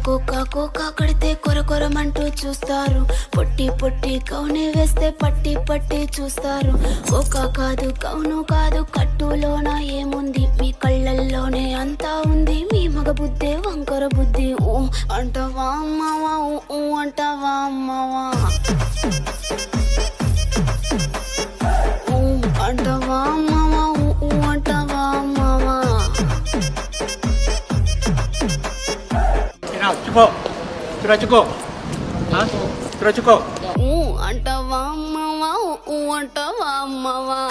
Cocoa కడితే కొరకొరమంటూ చూస్తారు. పొట్టి పొట్టి కౌని వేస్తే పట్టి పట్టి చూస్తారు. కోకా కాదు కౌను కాదు కట్టులోన ఏముంది, మీ కళ్ళల్లోనే అంతా ఉంది. మీ మగ బుద్ధే వంకర బుద్ధి. ఊ అంటవా అమ్మవా, ఊ అంటవా అమ్మవా, ఊ అంటవా అమ్మవా, ఊ అంటవా అమ్మవా. Cukup. Sudah cukup. Ha? Sudah cukup. Antawa mama, antawa mama.